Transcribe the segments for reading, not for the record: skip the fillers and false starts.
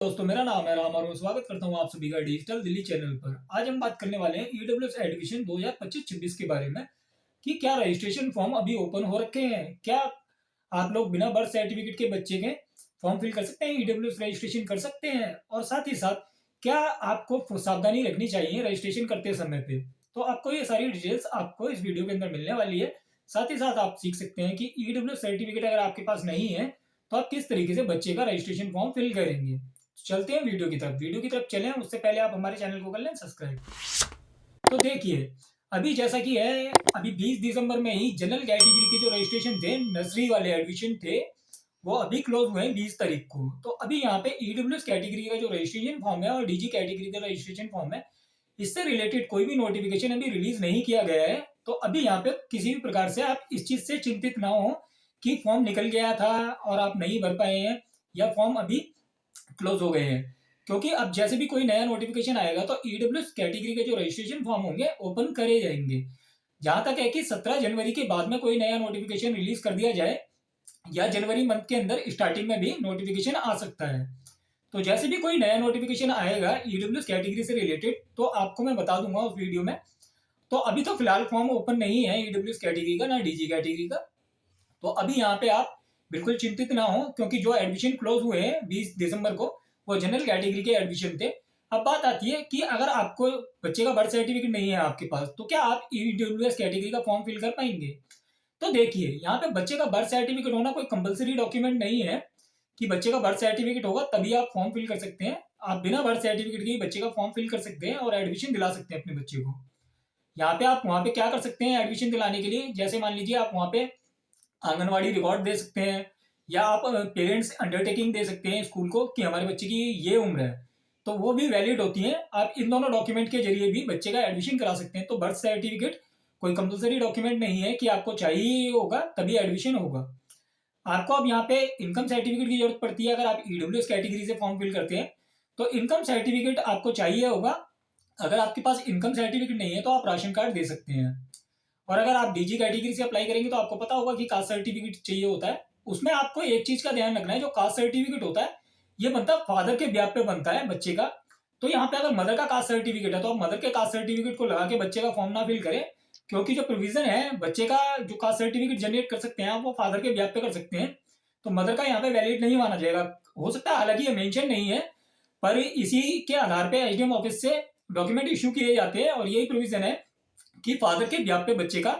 दोस्तों, मेरा नाम है राम और मैं स्वागत करता हूं आप सभी का डिजिटल दिल्ली चैनल पर। आज हम बात करने वाले हैं ईडब्ल्यूएस एडमिशन 2025-26 के बारे में कि क्या रजिस्ट्रेशन फॉर्म अभी ओपन हो रखे हैं। क्या आप लोग बिना बर्थ सर्टिफिकेट के बच्चे के फॉर्म फिल कर सकते हैं, ईडब्ल्यूएस रजिस्ट्रेशन कर सकते हैं, और साथ ही साथ क्या आपको सावधानी रखनी चाहिए रजिस्ट्रेशन करते समय पे। तो आपको ये सारी डिटेल्स आपको इस वीडियो के अंदर मिलने वाली है। साथ ही साथ आप सीख सकते हैं कि ईडब्ल्यूएस सर्टिफिकेट अगर आपके पास नहीं है तो आप किस तरीके से बच्चे का रजिस्ट्रेशन फॉर्म फिल करेंगे। चलते हैं वीडियो की तरफ चलें, उससे पहले आप हमारे चैनल को कर लें सब्सक्राइब। तो देखिए, अभी जैसा कि है, अभी 20 दिसंबर में ही जनरल कैटेगरी के जो रजिस्ट्रेशन थे, नर्सरी वाले एडमिशन थे, वो अभी क्लोज हुए हैं 20 तारीख को। तो अभी यहाँ पे ईडब्ल्यूएस कैटेगरी का जो रजिस्ट्रेशन फॉर्म है और डीजी कैटेगरी का रजिस्ट्रेशन फॉर्म है, इससे रिलेटेड कोई भी नोटिफिकेशन अभी रिलीज नहीं किया गया है। तो अभी यहाँ पे किसी भी प्रकार से आप इस चीज से चिंतित ना हो कि फॉर्म निकल गया था और आप नहीं भर पाए हैं या फॉर्म अभी क्लोज हो गए हैं, क्योंकि अब जैसे भी कोई नया नोटिफिकेशन आएगा तो ईडब्ल्यूएस कैटेगरी के जो रजिस्ट्रेशन फॉर्म होंगे ओपन करे जाएंगे। जहां तक है कि 17 जनवरी के बाद में कोई नया नोटिफिकेशन रिलीज कर दिया जाए या जनवरी मंथ के अंदर स्टार्टिंग में भी नोटिफिकेशन आ सकता है। तो जैसे भी कोई नया नोटिफिकेशन आएगा ईडब्ल्यूएस कैटेगरी से रिलेटेड तो आपको मैं बता दूंगा उस वीडियो में। तो अभी तो फिलहाल फॉर्म ओपन नहीं है ईडब्ल्यूएस कैटेगरी का ना डीजी कैटेगरी का। तो अभी यहाँ पे आप बिल्कुल चिंतित ना हो, क्योंकि जो एडमिशन क्लोज हुए हैं 20 दिसंबर को वो जनरल कैटेगरी के एडमिशन थे। अब बात आती है कि अगर आपको बच्चे का बर्थ सर्टिफिकेट नहीं है आपके पास तो क्या आप ईडब्ल्यूएस कैटेगरी का फॉर्म फिल कर पाएंगे। तो देखिए, यहाँ पे बच्चे का बर्थ सर्टिफिकेट होना कोई कंपलसरी डॉक्यूमेंट नहीं है कि बच्चे का बर्थ सर्टिफिकेट होगा तभी आप फॉर्म फिल कर सकते हैं। आप बिना बर्थ सर्टिफिकेट के ही बच्चे का फॉर्म फिल कर सकते हैं और एडमिशन दिला सकते हैं अपने बच्चे को। यहाँ पे आप वहाँ पे क्या कर सकते हैं एडमिशन दिलाने के लिए, जैसे मान लीजिए आप वहाँ पे आंगनवाड़ी रिकॉर्ड दे सकते हैं या आप पेरेंट्स अंडरटेकिंग दे सकते हैं स्कूल को कि हमारे बच्चे की ये उम्र है, तो वो भी वैलिड होती है। आप इन दोनों डॉक्यूमेंट के जरिए भी बच्चे का एडमिशन करा सकते हैं। तो बर्थ सर्टिफिकेट कोई कंपलसरी डॉक्यूमेंट नहीं है कि आपको चाहिए होगा तभी एडमिशन होगा। आपको अब यहाँ पे इनकम सर्टिफिकेट की जरूरत पड़ती है अगर आप ईडब्ल्यूएस कैटेगरी से फॉर्म फिल करते हैं। तो इनकम सर्टिफिकेट आपको चाहिए होगा। अगर आपके पास इनकम सर्टिफिकेट नहीं है तो आप राशन कार्ड दे सकते हैं। और अगर आप डीजी कैटेगरी से अप्लाई करेंगे तो आपको पता होगा कि कास्ट सर्टिफिकेट चाहिए होता है। उसमें आपको एक चीज का ध्यान रखना है, जो कास्ट सर्टिफिकेट होता है ये बनता है फादर के ब्याह पे बनता है बच्चे का। तो यहाँ पे अगर मदर का कास्ट सर्टिफिकेट है तो आप मदर के कास्ट सर्टिफिकेट को लगा के बच्चे का फॉर्म ना फिल करें, क्योंकि जो प्रोविजन है बच्चे का जो कास्ट सर्टिफिकेट जनरेट कर सकते हैं आप वो फादर के ब्याह पे कर सकते हैं। तो मदर का यहाँ पे वैलिड नहीं माना जाएगा। हो सकता है, हालांकि ये मेंशन नहीं है, पर इसी के आधार पे एसडीएम ऑफिस से डॉक्यूमेंट इशू किए जाते हैं और यही प्रोविजन है कि फादर के ब्याह पे बच्चे का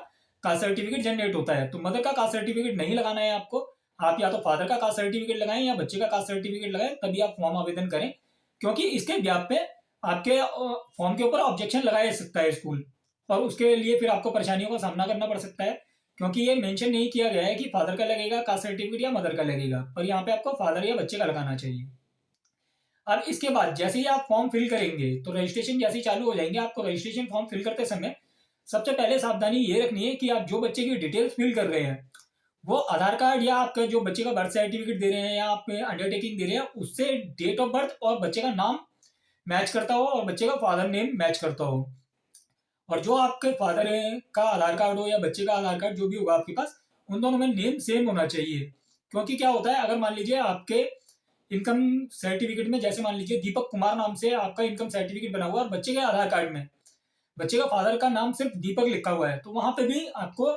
कास्ट सर्टिफिकेट जनरेट होता है। तो मदर का कास्ट सर्टिफिकेट नहीं लगाना है आपको। आप या तो फादर का कास्ट सर्टिफिकेट लगाएं या बच्चे का कास्ट सर्टिफिकेट लगाएं, तभी आप फॉर्म आवेदन करें, क्योंकि इसके ब्याह पे आपके फॉर्म के ऊपर ऑब्जेक्शन लगाया सकता है स्कूल, और उसके लिए फिर आपको परेशानियों का सामना करना पड़ सकता है, क्योंकि ये मेंशन नहीं किया गया है कि फादर का लगेगा कास्ट सर्टिफिकेट या मदर का लगेगा, पर यहाँ पे आपको फादर या बच्चे का लगाना चाहिए। अब इसके बाद जैसे ही आप फॉर्म फिल करेंगे तो रजिस्ट्रेशन जैसे ही चालू हो जाएंगे, आपको रजिस्ट्रेशन फॉर्म फिल करते समय सबसे पहले सावधानी ये रखनी है कि आप जो बच्चे की डिटेल्स फिल कर रहे हैं वो आधार कार्ड या आपका जो बच्चे का बर्थ सर्टिफिकेट दे रहे हैं या आप अंडरटेकिंग दे रहे हैं उससे डेट ऑफ बर्थ और बच्चे का नाम मैच करता हो और बच्चे का फादर नेम मैच करता हो। और जो आपके फादर का आधार कार्ड हो या बच्चे का आधार कार्ड जो भी होगा आपके पास, उन दोनों में नेम सेम होना चाहिए। क्योंकि क्या होता है, अगर मान लीजिए आपके इनकम सर्टिफिकेट में जैसे मान लीजिए दीपक कुमार नाम से आपका इनकम सर्टिफिकेट बना हुआ है और बच्चे के आधार कार्ड में बच्चे का फादर का नाम सिर्फ दीपक लिखा हुआ है, तो वहां पे भी आपको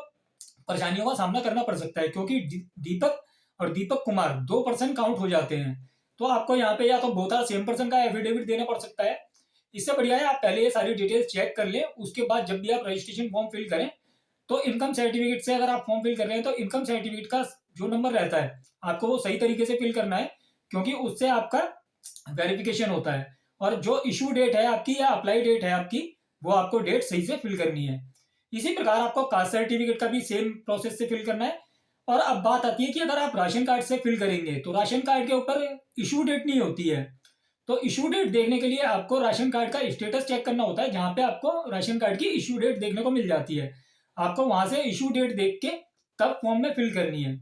परेशानियों का सामना करना पड़ सकता है, क्योंकि दीपक और दीपक कुमार 2% काउंट हो जाते हैं। तो आपको यहाँ पे या तो बोथ आर सेम पर्सन का एफिडेविट देना पड़ सकता है। इससे बढ़िया है आप पहले ये सारी डिटेल्स चेक कर लें, उसके बाद जब भी आप रजिस्ट्रेशन फॉर्म फिल करें तो इनकम सर्टिफिकेट से अगर आप फॉर्म फिल कर रहे हैं तो इनकम सर्टिफिकेट का जो नंबर रहता है आपको वो सही तरीके से फिल करना है, क्योंकि उससे आपका वेरिफिकेशन होता है। और जो इशू डेट है आपकी या अप्लाई डेट है आपकी, वो आपको डेट सही से फिल करनी है। इसी प्रकार आपको कास्ट सर्टिफिकेट का भी सेम प्रोसेस से फिल करना है। और अब बात आती है कि अगर आप राशन कार्ड से फिल करेंगे तो राशन कार्ड के ऊपर इशू डेट नहीं होती है। तो इशू डेट देखने के लिए आपको राशन कार्ड का स्टेटस चेक करना होता है, जहां पे आपको राशन कार्ड की इशू डेट देखने को मिल जाती है। आपको वहां से इशू डेट देख के तब फॉर्म में फिल करनी है।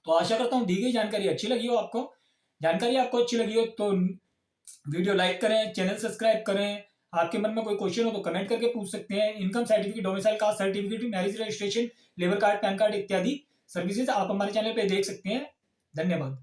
तो आशा करता हूँ दी गई जानकारी अच्छी लगी हो आपको। जानकारी आपको अच्छी लगी हो तो वीडियो लाइक करें, चैनल सब्सक्राइब करें। आपके मन में कोई क्वेश्चन हो तो कमेंट करके पूछ सकते हैं। Income certificate, domicile caste certificate, marriage registration, labour card, pan card इत्यादि सर्विसेज आप हमारे चैनल पे देख सकते हैं। धन्यवाद।